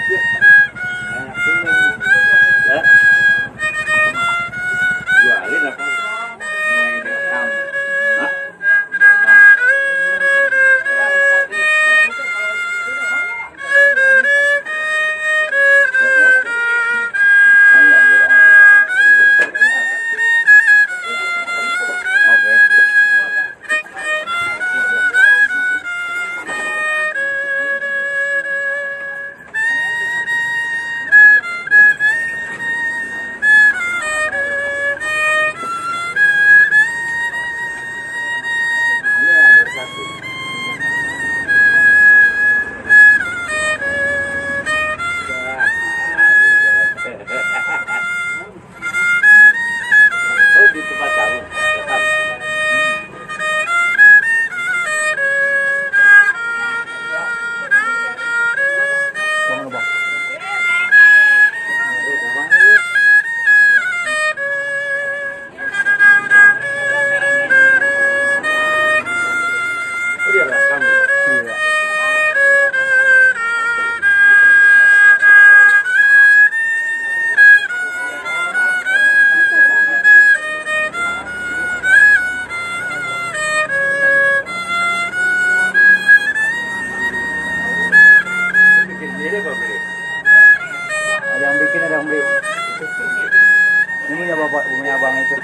Ya. Jualin apa? Hah? Oh, di tempat kamu. Tetap. Bang, bang. Oh, dia rekam. Iya. Bikin sendiri apa beli? Ada yang bikin, ada yang beli. Ini punya bapak, punya abang itu.